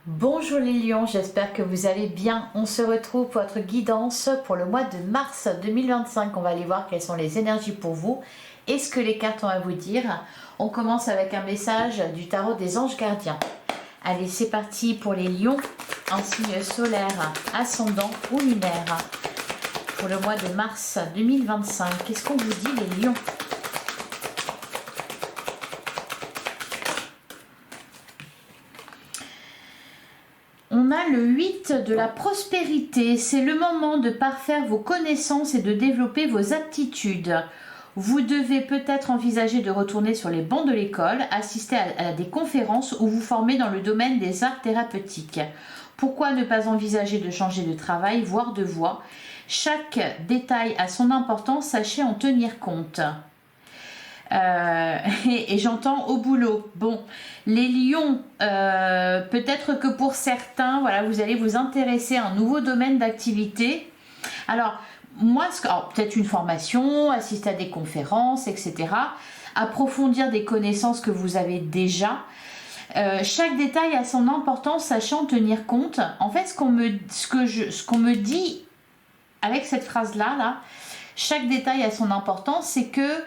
Bonjour les lions, j'espère que vous allez bien. On se retrouve pour votre guidance pour le mois de mars 2025. On va aller voir quelles sont les énergies pour vous et ce que les cartes ont à vous dire. On commence avec un message du tarot des anges gardiens. Allez, c'est parti pour les lions en signe solaire, ascendant ou lunaire. Pour le mois de mars 2025, qu'est-ce qu'on vous dit les lions ? On a le 8 de la prospérité. C'est le moment de parfaire vos connaissances et de développer vos aptitudes. Vous devez peut-être envisager de retourner sur les bancs de l'école, assister à des conférences ou vous former dans le domaine des arts thérapeutiques. Pourquoi ne pas envisager de changer de travail, voire de voie ? Chaque détail a son importance, sachez en tenir compte. Et j'entends au boulot. Bon, les lions, peut-être que pour certains, voilà, vous allez vous intéresser à un nouveau domaine d'activité. Alors, moi, peut-être une formation, assister à des conférences, etc. Approfondir des connaissances que vous avez déjà. Chaque détail a son importance, sachant tenir compte. En fait, ce qu'on me dit avec cette phrase-là, là, chaque détail a son importance, c'est que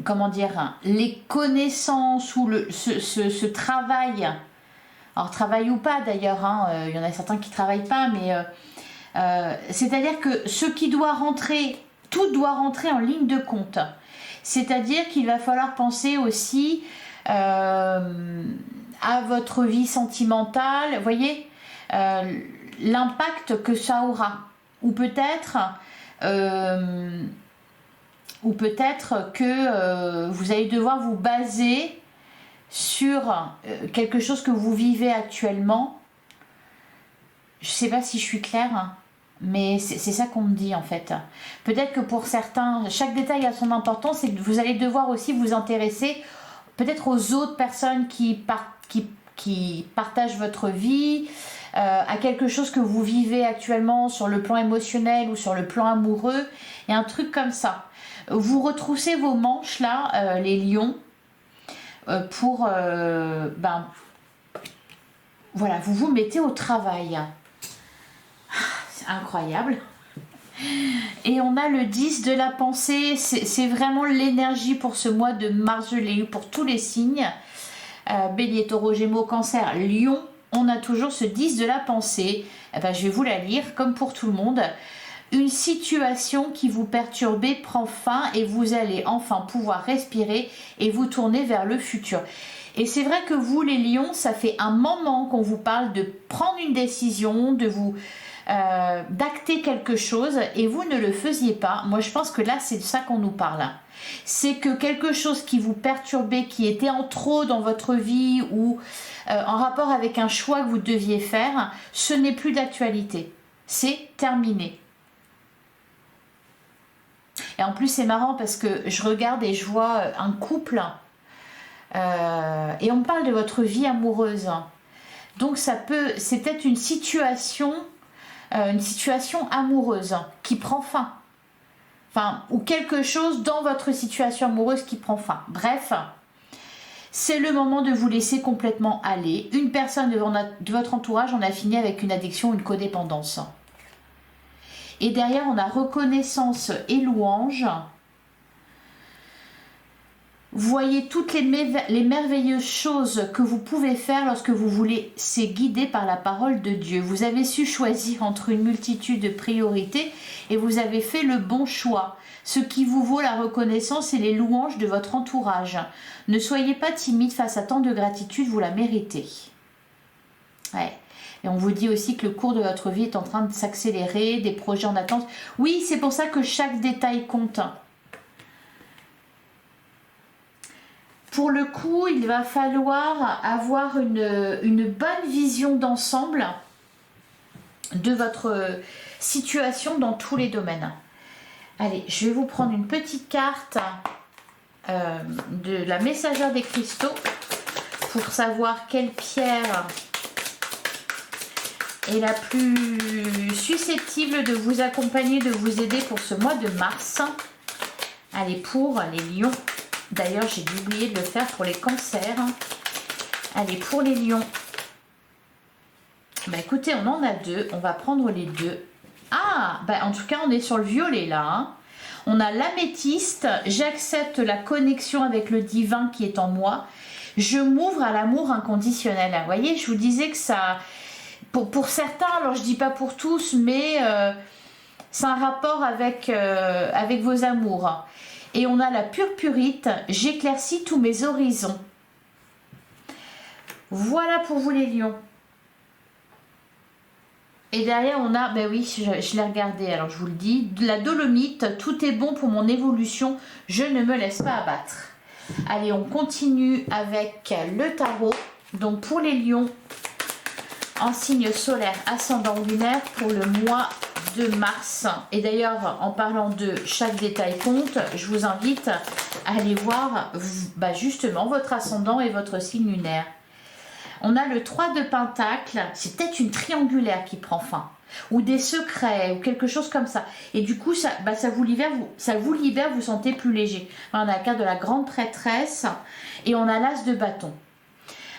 comment dire, les connaissances ou ce travail, alors travail ou pas d'ailleurs, il y en a certains qui ne travaillent pas, mais c'est-à-dire que ce qui doit rentrer, tout doit rentrer en ligne de compte. C'est-à-dire qu'il va falloir penser aussi à votre vie sentimentale, vous voyez, l'impact que ça aura. Ou peut-être que vous allez devoir vous baser sur quelque chose que vous vivez actuellement. Je ne sais pas si je suis claire, hein, mais c'est ça qu'on me dit en fait. Peut-être que pour certains, chaque détail a son importance et que vous allez devoir aussi vous intéresser peut-être aux autres personnes qui partagent votre vie, à quelque chose que vous vivez actuellement sur le plan émotionnel ou sur le plan amoureux, et un truc comme ça. Vous retroussez vos manches là, les lions, pour voilà, vous vous mettez au travail. C'est incroyable. Et on a le 10 de la pensée. C'est vraiment l'énergie pour ce mois de mars. Je l'ai eu pour tous les signes. Bélier, Taureau, Gémeaux, Cancer, Lion. On a toujours ce 10 de la pensée. Eh ben, je vais vous la lire comme pour tout le monde. Une situation qui vous perturbait prend fin et vous allez enfin pouvoir respirer et vous tourner vers le futur. Et c'est vrai que vous les lions, ça fait un moment qu'on vous parle de prendre une décision, de vous d'acter quelque chose et vous ne le faisiez pas. Moi je pense que là c'est de ça qu'on nous parle. C'est que quelque chose qui vous perturbait, qui était en trop dans votre vie ou en rapport avec un choix que vous deviez faire, ce n'est plus d'actualité. C'est terminé. Et en plus c'est marrant parce que je regarde et je vois un couple et on me parle de votre vie amoureuse. Donc c'est peut-être une situation amoureuse qui prend fin. Enfin, ou quelque chose dans votre situation amoureuse qui prend fin. Bref, c'est le moment de vous laisser complètement aller. Une personne de votre entourage en a fini avec une addiction, une codépendance. Et derrière, on a reconnaissance et louange. Voyez toutes les merveilleuses choses que vous pouvez faire lorsque vous vous laissez guider par la parole de Dieu. Vous avez su choisir entre une multitude de priorités et vous avez fait le bon choix, ce qui vous vaut la reconnaissance et les louanges de votre entourage. Ne soyez pas timide face à tant de gratitude, vous la méritez. Ouais. Et on vous dit aussi que le cours de votre vie est en train de s'accélérer, des projets en attente. Oui, c'est pour ça que chaque détail compte. Pour le coup, il va falloir avoir une bonne vision d'ensemble de votre situation dans tous les domaines. Allez, je vais vous prendre une petite carte de la messagère des cristaux pour savoir quelle pierre est la plus susceptible de vous accompagner, de vous aider pour ce mois de mars. Allez, pour les lions. D'ailleurs, j'ai oublié de le faire pour les cancers. Allez, pour les lions. Bah écoutez, on en a deux. On va prendre les deux. Ah, bah en tout cas, on est sur le violet là. Hein. On a l'améthyste. J'accepte la connexion avec le divin qui est en moi. Je m'ouvre à l'amour inconditionnel. Vous voyez, je vous disais que ça... Pour certains, alors je dis pas pour tous, mais c'est un rapport avec vos amours. Et on a la purpurite. J'éclaircis tous mes horizons. Voilà pour vous les lions. Et derrière on a, ben oui, je l'ai regardé, alors je vous le dis, de la dolomite, tout est bon pour mon évolution, je ne me laisse pas abattre. Allez, on continue avec le tarot. Donc pour les lions, en signe solaire, ascendant lunaire, pour le mois de mars. Et d'ailleurs, en parlant de chaque détail compte, je vous invite à aller voir bah justement votre ascendant et votre signe lunaire. On a le 3 de Pentacle, c'est peut-être une triangulaire qui prend fin, ou des secrets, ou quelque chose comme ça. Et du coup, ça vous libère, vous vous sentez plus léger. On a la carte de la grande prêtresse, et on a l'as de bâton.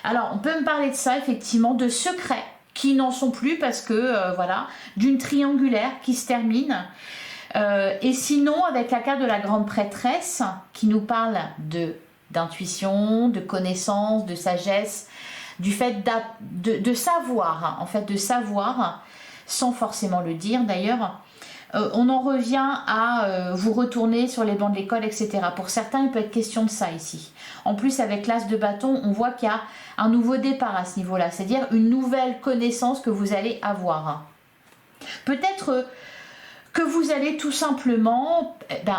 Alors, on peut me parler de ça, effectivement, de secrets, qui n'en sont plus, parce que, voilà, d'une triangulaire qui se termine. Et sinon, avec la carte de la grande prêtresse, qui nous parle d'intuition, de connaissance, de sagesse, du fait de savoir, hein, en fait de savoir, sans forcément le dire d'ailleurs, on en revient à vous retourner sur les bancs de l'école, etc. Pour certains, il peut être question de ça ici. En plus, avec l'as de bâton, on voit qu'il y a un nouveau départ à ce niveau-là, c'est-à-dire une nouvelle connaissance que vous allez avoir. Peut-être que vous allez tout simplement,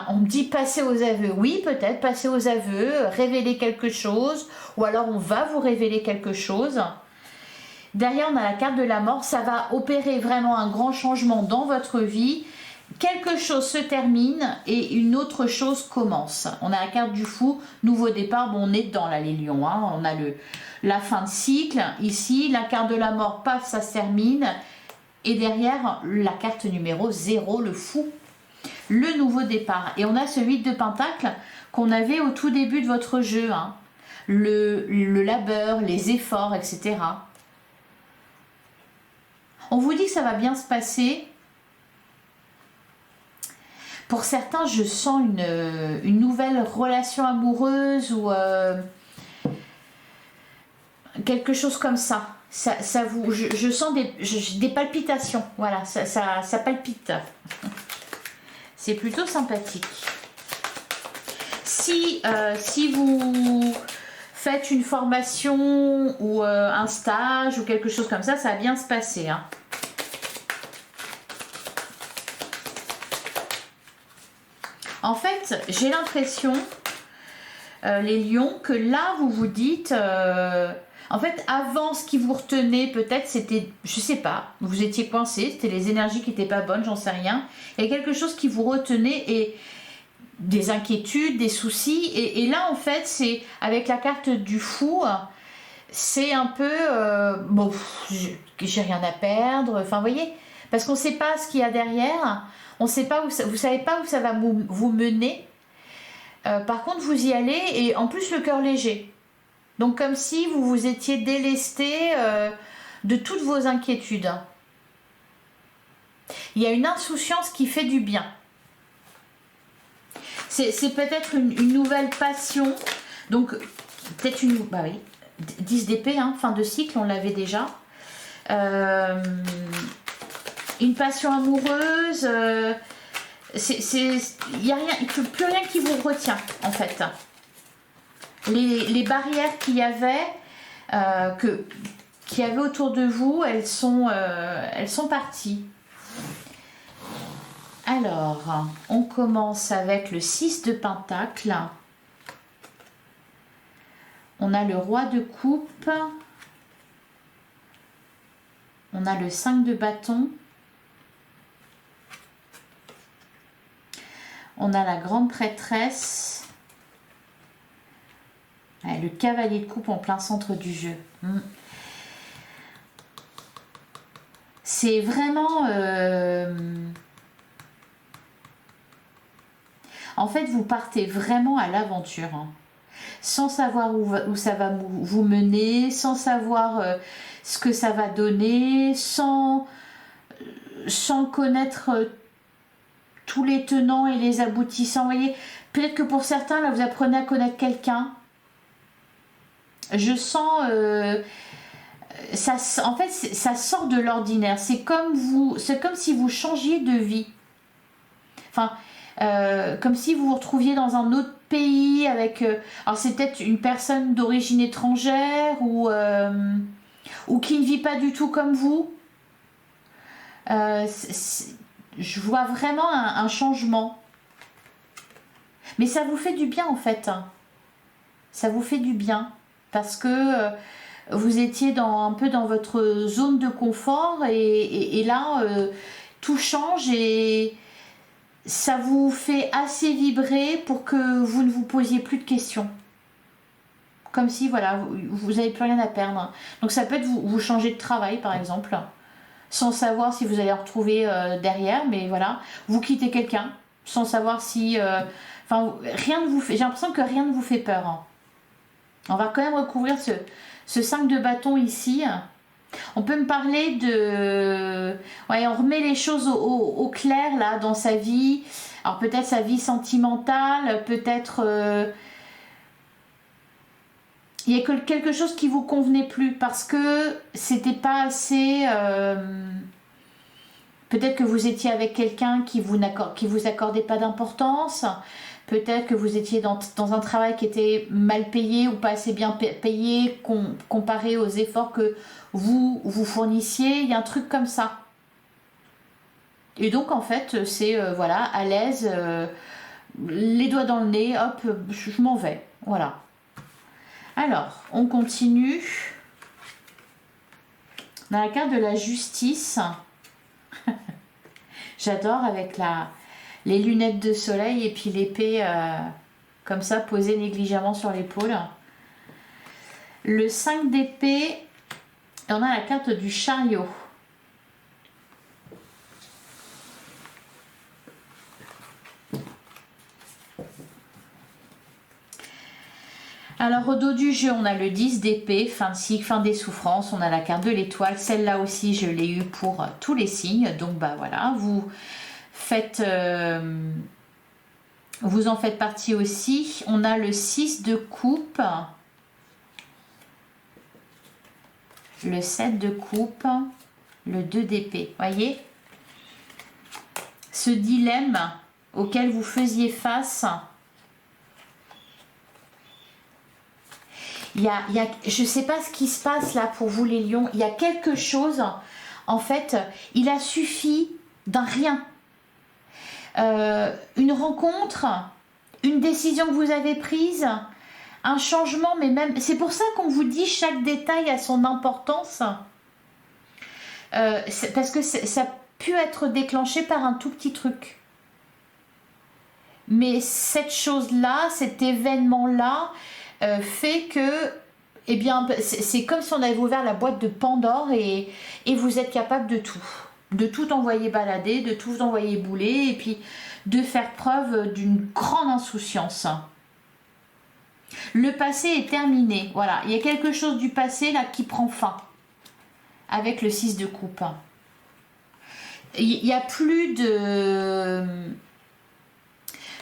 on me dit passer aux aveux. Oui, peut-être passer aux aveux, révéler quelque chose, ou alors on va vous révéler quelque chose. Derrière, on a la carte de la mort. Ça va opérer vraiment un grand changement dans votre vie. Quelque chose se termine et une autre chose commence. On a la carte du fou, nouveau départ. Bon, on est dedans là, les lions. Hein. On a la fin de cycle. Ici, la carte de la mort, paf, ça se termine. Et derrière, la carte numéro 0, le fou, le nouveau départ. Et on a ce 8 de Pentacle qu'on avait au tout début de votre jeu. Hein. Le labeur, les efforts, etc. On vous dit que ça va bien se passer. Pour certains, je sens une nouvelle relation amoureuse ou quelque chose comme ça. Je sens des palpitations, voilà, ça palpite. C'est plutôt sympathique. Si vous faites une formation ou un stage ou quelque chose comme ça, ça va bien se passer. Hein. En fait, j'ai l'impression, les lions, que là, vous vous dites... En fait, avant, ce qui vous retenait, peut-être, c'était, je sais pas, vous étiez coincé, c'était les énergies qui n'étaient pas bonnes, j'en sais rien. Il y a quelque chose qui vous retenait et des inquiétudes, des soucis. Et là, en fait, c'est avec la carte du fou, c'est un peu, bon, j'ai rien à perdre. Enfin, vous voyez, parce qu'on ne sait pas ce qu'il y a derrière, on sait pas où ça, vous savez pas où ça va vous mener. Par contre, vous y allez et en plus le cœur léger. Donc comme si vous vous étiez délesté de toutes vos inquiétudes. Il y a une insouciance qui fait du bien. C'est peut-être une nouvelle passion. Donc peut-être une... Bah oui, 10 d'épée, hein, fin de cycle, on l'avait déjà. Une passion amoureuse. Il n'y a plus rien qui vous retient en fait. Les barrières qu'il y avait autour de vous, elles sont parties. Alors, on commence avec le 6 de Pentacle. On a le roi de coupe. On a le 5 de bâton. On a la grande prêtresse. Le cavalier de coupe en plein centre du jeu. C'est vraiment... En fait, vous partez vraiment à l'aventure. Hein. sans savoir où ça va vous mener, sans savoir ce que ça va donner, sans connaître tous les tenants et les aboutissants. Vous voyez, peut-être que pour certains, là, vous apprenez à connaître quelqu'un. Je sens... en fait, ça sort de l'ordinaire. C'est comme si vous changiez de vie. Enfin, comme si vous vous retrouviez dans un autre pays avec... alors, c'est peut-être une personne d'origine étrangère ou qui ne vit pas du tout comme vous. Je vois vraiment un changement. Mais ça vous fait du bien en fait. Ça vous fait du bien. Parce que vous étiez un peu dans votre zone de confort. Et là, tout change et ça vous fait assez vibrer pour que vous ne vous posiez plus de questions. Comme si, voilà, vous n'avez plus rien à perdre. Donc ça peut être vous changer de travail par exemple. Sans savoir si vous allez retrouver derrière, mais voilà, vous quittez quelqu'un, sans savoir si... enfin, rien ne vous fait... J'ai l'impression que rien ne vous fait peur. Hein. On va quand même recouvrir ce 5 de bâton ici. On peut me parler de... Ouais, on remet les choses au clair, là, dans sa vie. Alors, peut-être sa vie sentimentale, peut-être... il y a quelque chose qui vous convenait plus parce que c'était pas assez... peut-être que vous étiez avec quelqu'un qui vous accordait pas d'importance. Peut-être que vous étiez dans un travail qui était mal payé ou pas assez bien payé comparé aux efforts que vous fournissiez. Il y a un truc comme ça. Et donc en fait c'est voilà, à l'aise, les doigts dans le nez, hop, je m'en vais. Voilà. Alors, on continue. On a la carte de la justice. J'adore avec les lunettes de soleil et puis l'épée comme ça posée négligemment sur l'épaule. Le 5 d'épée, et on a la carte du chariot. Alors au dos du jeu, on a le 10 d'épée, fin de cycle, fin des souffrances. On a la carte de l'étoile. Celle-là aussi, je l'ai eu pour tous les signes. Donc bah voilà, vous en faites partie aussi. On a le 6 de coupe, le 7 de coupe, le 2 d'épée. Voyez ce dilemme auquel vous faisiez face. Je ne sais pas ce qui se passe là pour vous les lions. Il y a quelque chose, en fait, il a suffi d'un rien. Une rencontre, une décision que vous avez prise, un changement, mais même... C'est pour ça qu'on vous dit chaque détail a son importance. Parce que ça a pu être déclenché par un tout petit truc. Mais cette chose-là, cet événement-là... fait que, eh bien, c'est comme si on avait ouvert la boîte de Pandore et vous êtes capable de tout envoyer balader, de tout envoyer bouler et puis de faire preuve d'une grande insouciance. Le passé est terminé, voilà, il y a quelque chose du passé là qui prend fin avec le 6 de coupe. Il n'y a plus de...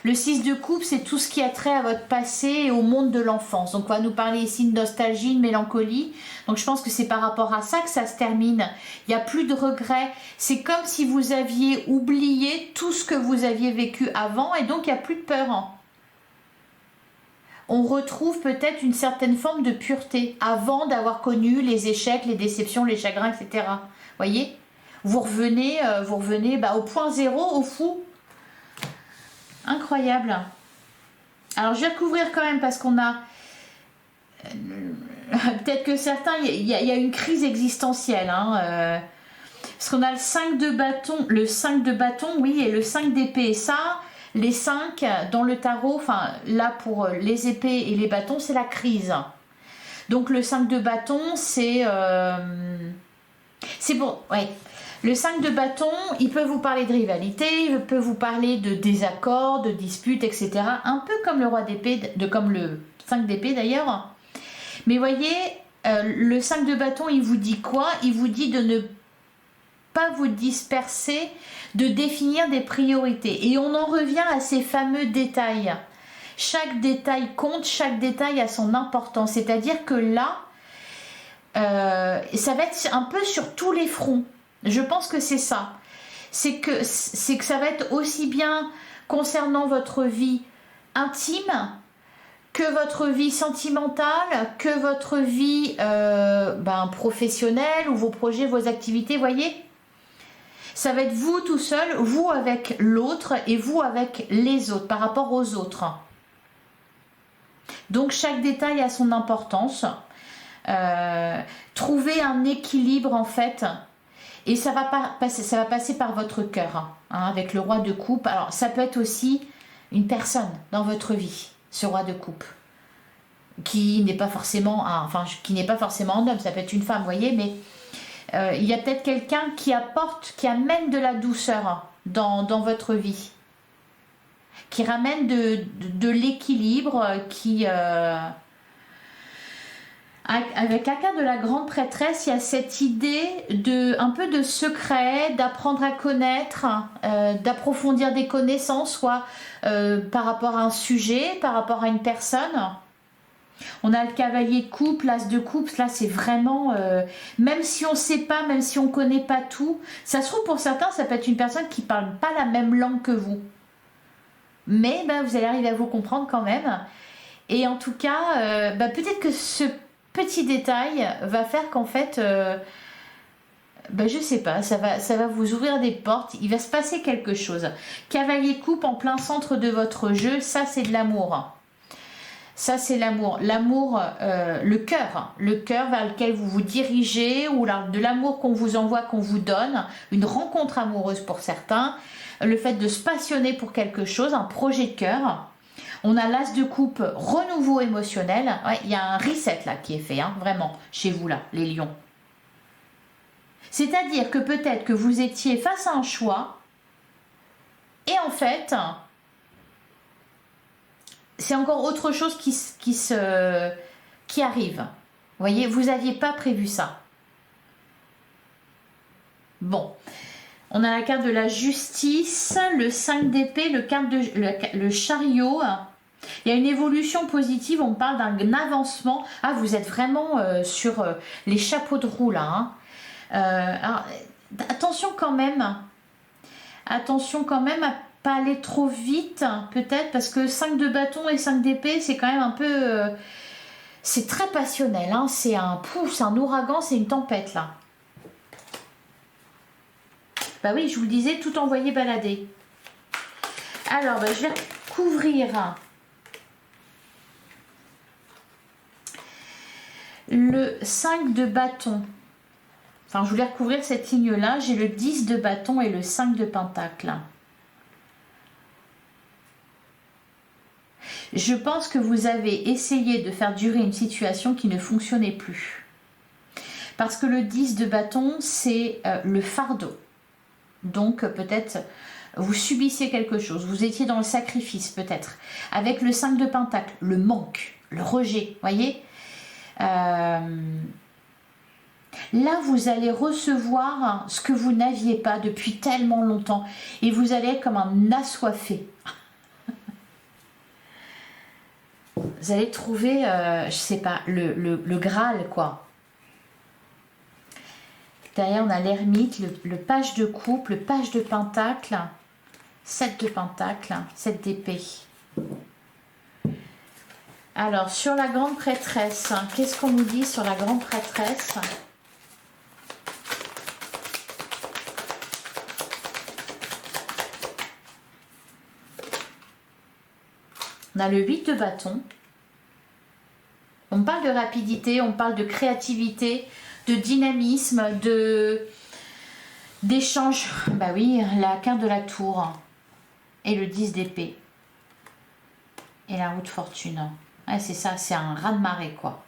Le 6 de coupe, c'est tout ce qui a trait à votre passé et au monde de l'enfance. Donc, on va nous parler ici de nostalgie, de mélancolie. Donc, je pense que c'est par rapport à ça que ça se termine. Il n'y a plus de regrets. C'est comme si vous aviez oublié tout ce que vous aviez vécu avant et donc il n'y a plus de peur. On retrouve peut-être une certaine forme de pureté avant d'avoir connu les échecs, les déceptions, les chagrins, etc. Voyez ? Vous revenez au point zéro, au fou. Incroyable. Alors je vais recouvrir quand même parce qu'on a peut-être que certains, il y a une crise existentielle parce qu'on a le 5 de bâton, oui, et le 5 d'épée. Et ça, les 5 dans le tarot, enfin là pour les épées et les bâtons, c'est la crise. Donc le 5 de bâton, c'est bon, ouais. Le 5 de bâton, il peut vous parler de rivalité, il peut vous parler de désaccords, de disputes, etc. Un peu comme le roi d'épée, comme le 5 d'épée d'ailleurs. Mais voyez, le 5 de bâton, il vous dit quoi? Il vous dit de ne pas vous disperser, de définir des priorités. Et on en revient à ces fameux détails. Chaque détail compte, chaque détail a son importance. C'est-à-dire que là, ça va être un peu sur tous les fronts. Je pense que c'est ça. C'est que ça va être aussi bien concernant votre vie intime que votre vie sentimentale, que votre vie professionnelle ou vos projets, vos activités, voyez. Ça va être vous tout seul, vous avec l'autre et vous avec les autres, par rapport aux autres. Donc chaque détail a son importance. Trouver un équilibre en fait. Et ça va passer par votre cœur, hein, avec le roi de coupe. Alors ça peut être aussi une personne dans votre vie, ce roi de coupe, qui n'est pas forcément un homme, ça peut être une femme, vous voyez, mais il y a peut-être quelqu'un qui amène de la douceur dans votre vie, qui ramène de l'équilibre, avec la carte de la grande prêtresse, il y a cette idée un peu de secret, d'apprendre à connaître, d'approfondir des connaissances, soit par rapport à un sujet, par rapport à une personne. On a le cavalier de coupe, l'as de coupe, là c'est vraiment, même si on ne sait pas, même si on ne connaît pas tout, ça se trouve pour certains, ça peut être une personne qui ne parle pas la même langue que vous. Mais vous allez arriver à vous comprendre quand même. Et en tout cas, peut-être que ce petit détail va faire qu'en fait, je sais pas, ça va vous ouvrir des portes, il va se passer quelque chose. Cavalier de coupe en plein centre de votre jeu, ça c'est de l'amour. Ça c'est l'amour. L'amour, le cœur vers lequel vous vous dirigez, ou de l'amour qu'on vous envoie, qu'on vous donne, une rencontre amoureuse pour certains, le fait de se passionner pour quelque chose, un projet de cœur. On a l'as de coupe, renouveau émotionnel. Ouais, il y a un reset là qui est fait, hein, vraiment, chez vous là, les lions. C'est-à-dire que peut-être que vous étiez face à un choix et en fait, c'est encore autre chose qui arrive. Vous voyez, vous n'aviez pas prévu ça. Bon. On a la carte de la justice, le 5 d'épée, le chariot. Il y a une évolution positive, on parle d'un avancement. Ah, vous êtes vraiment sur les chapeaux de roue là. Hein. Alors, attention quand même à pas aller trop vite, peut-être, parce que 5 de bâton et 5 d'épée, c'est quand même un peu... c'est très passionnel, hein. C'est un ouragan, c'est une tempête là. Bah oui, je vous le disais, tout envoyé balader. Alors, je vais couvrir le 5 de bâton. Enfin, je voulais recouvrir cette ligne-là. J'ai le 10 de bâton et le 5 de pentacle. Je pense que vous avez essayé de faire durer une situation qui ne fonctionnait plus. Parce que le 10 de bâton, c'est le fardeau. Donc peut-être vous subissiez quelque chose, vous étiez dans le sacrifice peut-être. Avec le 5 de pentacle, le manque, le rejet, voyez. Là vous allez recevoir ce que vous n'aviez pas depuis tellement longtemps et vous allez être comme un assoiffé. Vous allez trouver, je sais pas, le Graal quoi. Derrière, on a l'ermite, le page de coupe, le page de pentacle, 7 de pentacle, 7 d'épée. Alors, sur la grande prêtresse, qu'est-ce qu'on nous dit sur la grande prêtresse? On a le 8 de bâton. On parle de rapidité, on parle de créativité, de dynamisme, d'échange. Bah oui, la carte de la tour et le 10 d'épée et la roue de fortune. Ouais, c'est ça, c'est un raz-de-marée quoi.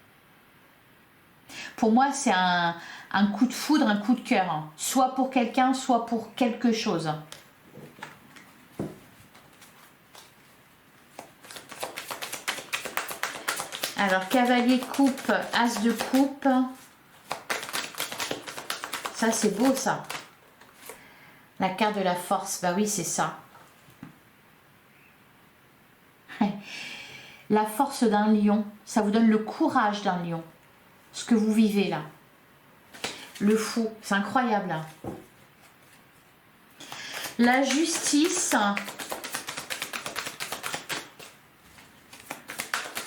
Pour moi, c'est un coup de foudre, un coup de cœur, soit pour quelqu'un, soit pour quelque chose. Alors, cavalier de coupe, as de coupe. Ça, c'est beau, ça. La carte de la force, bah oui, c'est ça. La force d'un lion, ça vous donne le courage d'un lion. Ce que vous vivez là. Le fou, c'est incroyable. Hein. La justice.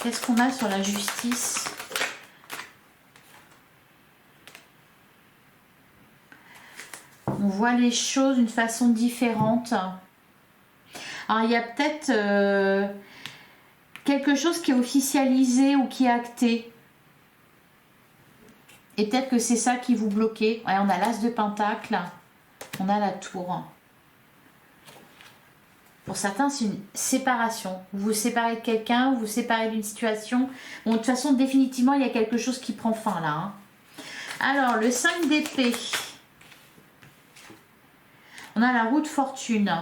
Qu'est-ce qu'on a sur la justice? On voit les choses d'une façon différente. Alors, il y a peut-être quelque chose qui est officialisé ou qui est acté. Et peut-être que c'est ça qui vous bloquait. Ouais, on a l'as de pentacle. On a la tour. Pour certains, c'est une séparation. Vous vous séparez de quelqu'un, vous vous séparez d'une situation. Bon, de toute façon, définitivement, il y a quelque chose qui prend fin là. Hein. Alors, le 5 d'épée. On a la roue de fortune.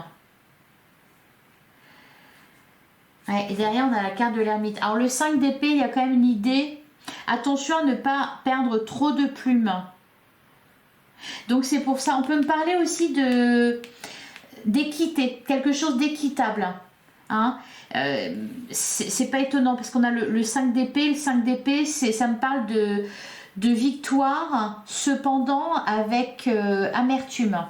Ouais, et derrière, on a la carte de l'ermite. Alors, le 5 d'épée, il y a quand même une idée. Attention à ne pas perdre trop de plumes. Donc, c'est pour ça. On peut me parler aussi d'équité. Quelque chose d'équitable. Hein, c'est pas étonnant parce qu'on a le 5 d'épée. Le 5 d'épée, ça me parle de victoire, cependant avec amertume.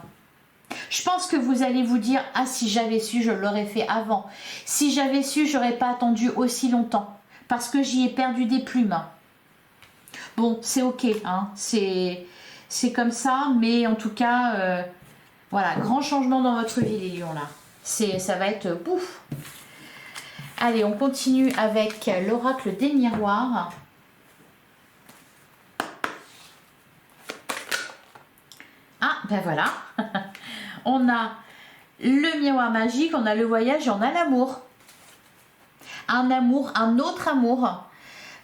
Je pense que vous allez vous dire, ah si j'avais su, je l'aurais fait avant. Si j'avais su, j'aurais pas attendu aussi longtemps parce que j'y ai perdu des plumes. Bon, c'est ok, hein, c'est comme ça, mais en tout cas, voilà, grand changement dans votre vie les lions là. Ça va être bouf. Allez, on continue avec l'oracle des miroirs. Ah, ben voilà. On a le miroir magique, on a le voyage et on a l'amour. Un amour, un autre amour.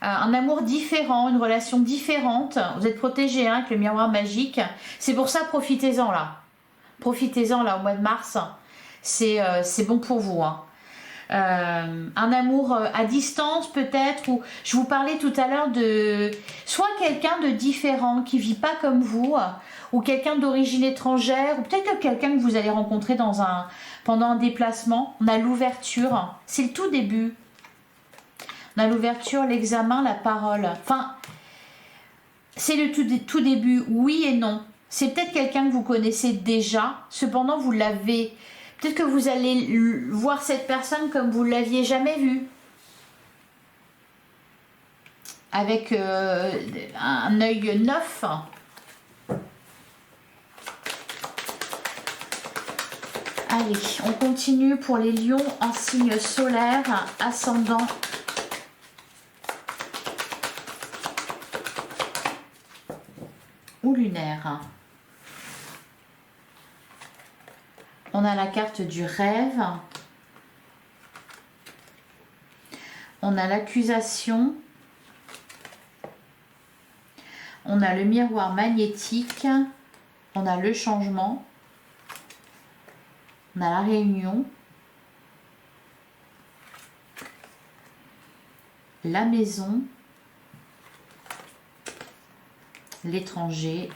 Un amour différent, une relation différente. Vous êtes protégé hein, avec le miroir magique. C'est pour ça, profitez-en là. Profitez-en là au mois de mars. C'est bon pour vous. Hein. Un amour à distance peut-être. Ou je vous parlais tout à l'heure de soit quelqu'un de différent qui vit pas comme vous. Ou quelqu'un d'origine étrangère. Ou peut-être que quelqu'un que vous allez rencontrer pendant un déplacement. On a l'ouverture. C'est le tout début. On a l'ouverture, l'examen, la parole. Enfin, c'est le tout début, oui et non. C'est peut-être quelqu'un que vous connaissez déjà, cependant vous l'avez... Peut-être que vous allez voir cette personne comme vous ne l'aviez jamais vue. Avec un œil neuf. Allez, on continue pour les lions en signe solaire, ascendant. Ou lunaire. On a la carte du rêve. On a l'accusation. On a le miroir magnétique. On a le changement. On a la réunion. La maison. L'étranger,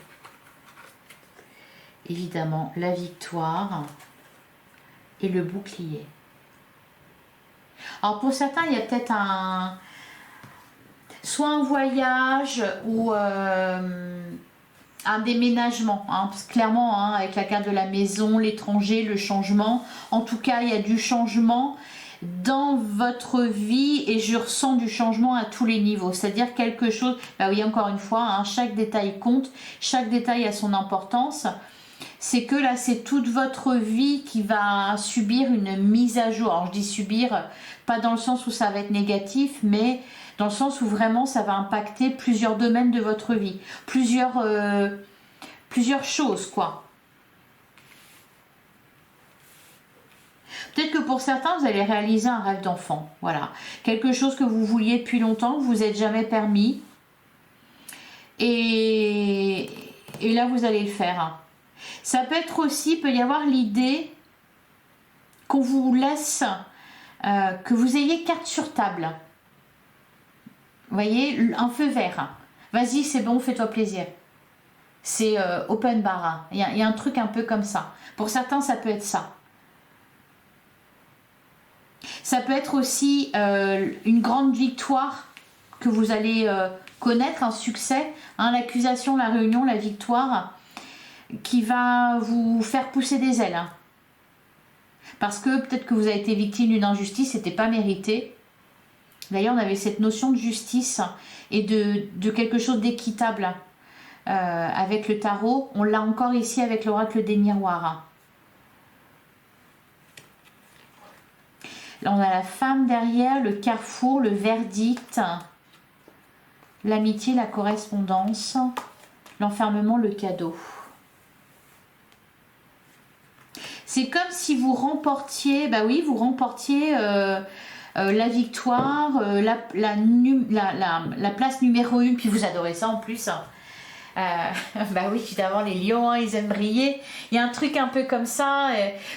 évidemment la victoire et le bouclier. Alors pour certains, il y a peut-être soit un voyage ou un déménagement, hein, parce que clairement hein, avec la carte de la maison, l'étranger, le changement, en tout cas il y a du changement dans votre vie et je ressens du changement à tous les niveaux, c'est-à-dire quelque chose, bah oui encore une fois, hein, chaque détail compte, chaque détail a son importance, c'est que là c'est toute votre vie qui va subir une mise à jour. Alors je dis subir, pas dans le sens où ça va être négatif, mais dans le sens où vraiment ça va impacter plusieurs domaines de votre vie, plusieurs choses quoi. Peut-être que pour certains, vous allez réaliser un rêve d'enfant. Voilà. Quelque chose que vous vouliez depuis longtemps, que vous n'êtes jamais permis. Et là, vous allez le faire. Ça peut être aussi, peut y avoir l'idée qu'on vous laisse, que vous ayez carte sur table. Vous voyez, un feu vert. Vas-y, c'est bon, fais-toi plaisir. C'est open bar. Il y a un truc un peu comme ça. Pour certains, ça peut être ça. Ça peut être aussi une grande victoire que vous allez connaître, un succès, hein, l'accusation, la réunion, la victoire, qui va vous faire pousser des ailes. Hein. Parce que peut-être que vous avez été victime d'une injustice, c'était pas mérité. D'ailleurs, on avait cette notion de justice et de quelque chose d'équitable avec le tarot. On l'a encore ici avec l'oracle des miroirs. Là, on a la femme derrière, le carrefour, le verdict, l'amitié, la correspondance, l'enfermement, le cadeau. C'est comme si vous remportiez, bah oui, vous remportiez la victoire, la place numéro 1, puis vous adorez ça en plus. Bah oui, évidemment, les lions, hein, ils aiment briller. Il y a un truc un peu comme ça.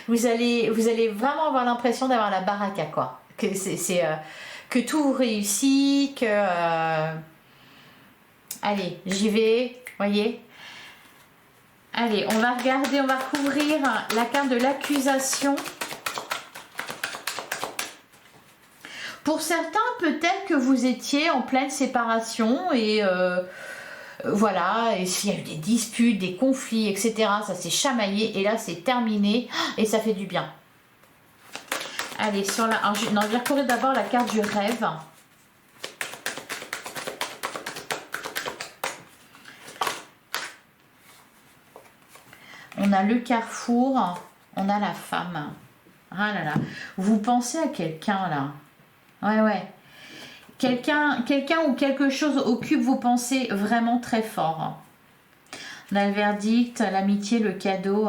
Vous allez vraiment avoir l'impression d'avoir la baraka, quoi. Que tout vous réussit, que... Allez, j'y vais, voyez. Allez, on va regarder, on va recouvrir la carte de l'accusation. Pour certains, peut-être que vous étiez en pleine séparation et... voilà, et s'il y a eu des disputes, des conflits, etc., ça s'est chamaillé et là c'est terminé et ça fait du bien. Allez, sur la... Alors, non, je vais recouvrir d'abord la carte du rêve. On a le carrefour, on a la femme. Ah là là, vous pensez à quelqu'un là. Ouais. Quelqu'un ou quelque chose occupe vos pensées vraiment très fort. On a le verdict, l'amitié, le cadeau.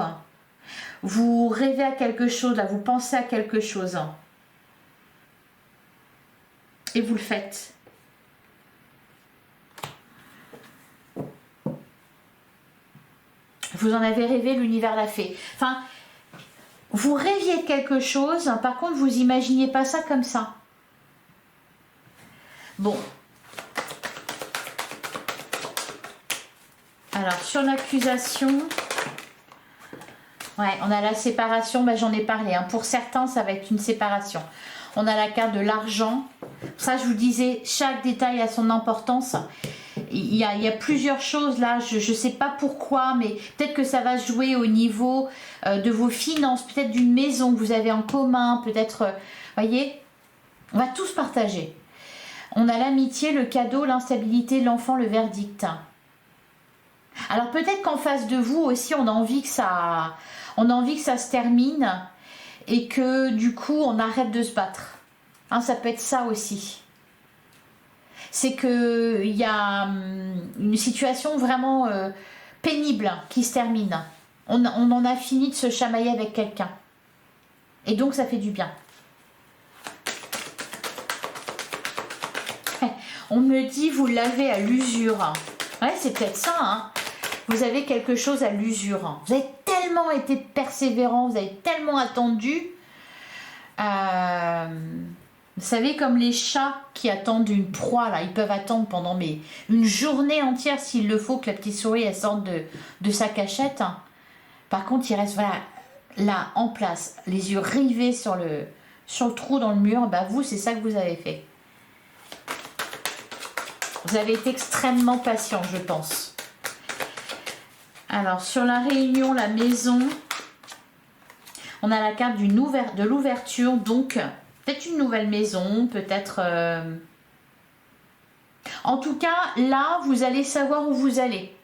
Vous rêvez à quelque chose, là, vous pensez à quelque chose. Et vous le faites. Vous en avez rêvé, l'univers l'a fait. Enfin, vous rêviez de quelque chose, par contre, vous imaginiez pas ça comme ça. Bon. Alors, sur l'accusation, ouais, on a la séparation, ben, j'en ai parlé. Hein. Pour certains, ça va être une séparation. On a la carte de l'argent. Ça, je vous disais, chaque détail a son importance. Il y a plusieurs choses là, je ne sais pas pourquoi, mais peut-être que ça va jouer au niveau de vos finances, peut-être d'une maison que vous avez en commun, peut-être, voyez, on va tous partager. On a l'amitié, le cadeau, l'instabilité, l'enfant, le verdict. Alors peut-être qu'en face de vous aussi, on a envie que ça se termine et que du coup, on arrête de se battre. Hein, ça peut être ça aussi. C'est qu'il y a une situation vraiment pénible qui se termine. On en a fini de se chamailler avec quelqu'un. Et donc, ça fait du bien. On me dit, vous l'avez à l'usure. Ouais, c'est peut-être ça, hein. Vous avez quelque chose à l'usure. Vous avez tellement été persévérant, vous avez tellement attendu. Vous savez, comme les chats qui attendent une proie, là, ils peuvent attendre pendant une journée entière s'il le faut que la petite souris elle sorte de sa cachette. Par contre, il reste voilà, là, en place, les yeux rivés sur le trou dans le mur. Bah, vous, c'est ça que vous avez fait. Vous avez été extrêmement patient, je pense. Alors, sur la réunion, la maison, on a la carte de l'ouverture, donc... Peut-être une nouvelle maison, peut-être... En tout cas, là, vous allez savoir où vous allez.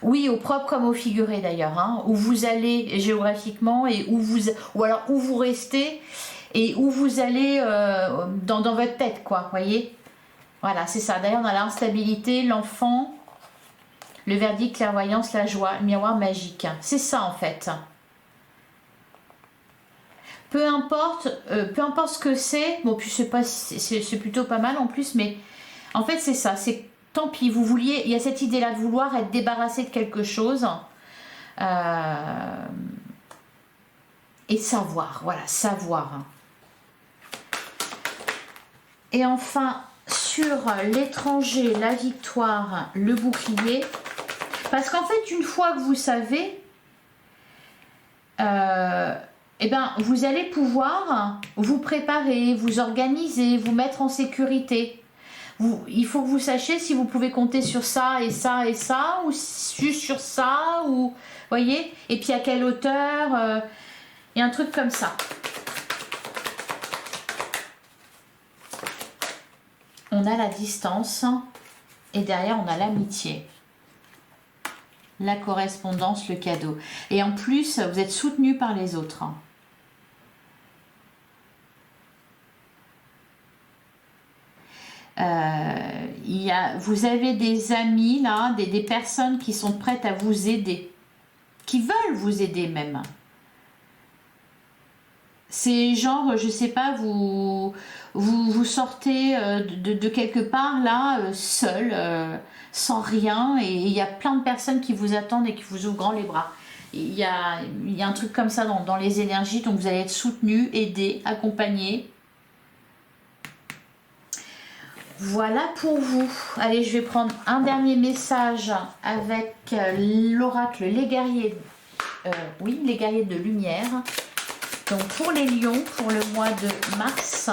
Oui, au propre comme au figuré d'ailleurs. Hein, où vous allez géographiquement et ou alors où vous restez et où vous allez dans votre tête, quoi. Voyez? Voilà, c'est ça. D'ailleurs, on a l'instabilité, l'enfant, le verdict, clairvoyance, la joie, le miroir magique. C'est ça, en fait. Peu importe ce que c'est, bon puis c'est plutôt pas mal en plus, mais en fait c'est ça, c'est tant pis, vous vouliez, il y a cette idée là de vouloir être débarrassé de quelque chose et savoir, voilà, savoir. Et enfin, sur l'étranger, la victoire, le bouclier. Parce qu'en fait, une fois que vous savez, eh ben, vous allez pouvoir vous préparer, vous organiser, vous mettre en sécurité. Il faut que vous sachiez si vous pouvez compter sur ça et ça et ça, ou juste sur ça, ou voyez, et puis à quelle hauteur, et un truc comme ça. On a la distance et derrière on a l'amitié, la correspondance, le cadeau. Et en plus, vous êtes soutenu par les autres. Vous avez des amis là, des personnes qui sont prêtes à vous aider, qui veulent vous aider même. C'est genre, je sais pas, vous sortez de quelque part là, seul, sans rien, et il y a plein de personnes qui vous attendent et qui vous ouvrent grand les bras. Il y a un truc comme ça dans les énergies, donc vous allez être soutenu, aidé, accompagné. Voilà pour vous. Allez, je vais prendre un dernier message avec l'oracle, les guerriers, les guerriers de lumière. Donc pour les lions, pour le mois de mars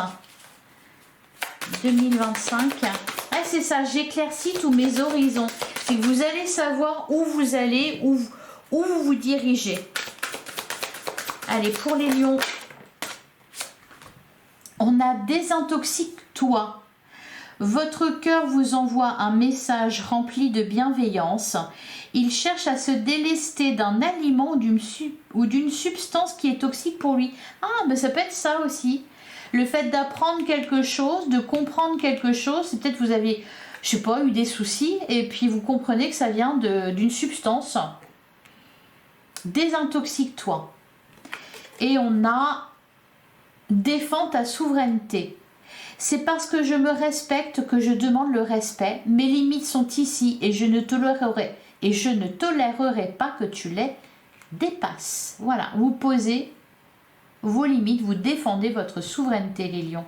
2025. Ah, c'est ça, j'éclaircis tous mes horizons. C'est que vous allez savoir où vous allez, où vous vous dirigez. Allez, pour les lions, on a désintoxique-toi. Votre cœur vous envoie un message rempli de bienveillance. Il cherche à se délester d'un aliment ou d'une substance qui est toxique pour lui. Ah, ben ça peut être ça aussi. Le fait d'apprendre quelque chose, de comprendre quelque chose, c'est peut-être vous avez, je sais pas, eu des soucis et puis vous comprenez que ça vient d'une substance. Désintoxique-toi. Et on a défends ta souveraineté. C'est parce que je me respecte que je demande le respect. Mes limites sont ici et je ne tolérerai pas que tu les dépasses. Voilà, vous posez vos limites, vous défendez votre souveraineté, les lions.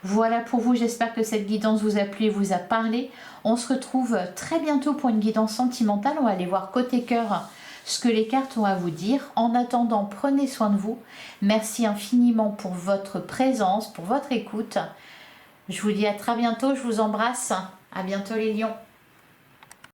Voilà pour vous, j'espère que cette guidance vous a plu et vous a parlé. On se retrouve très bientôt pour une guidance sentimentale. On va aller voir côté cœur ce que les cartes ont à vous dire. En attendant, prenez soin de vous. Merci infiniment pour votre présence, pour votre écoute. Je vous dis à très bientôt, je vous embrasse. À bientôt les lions.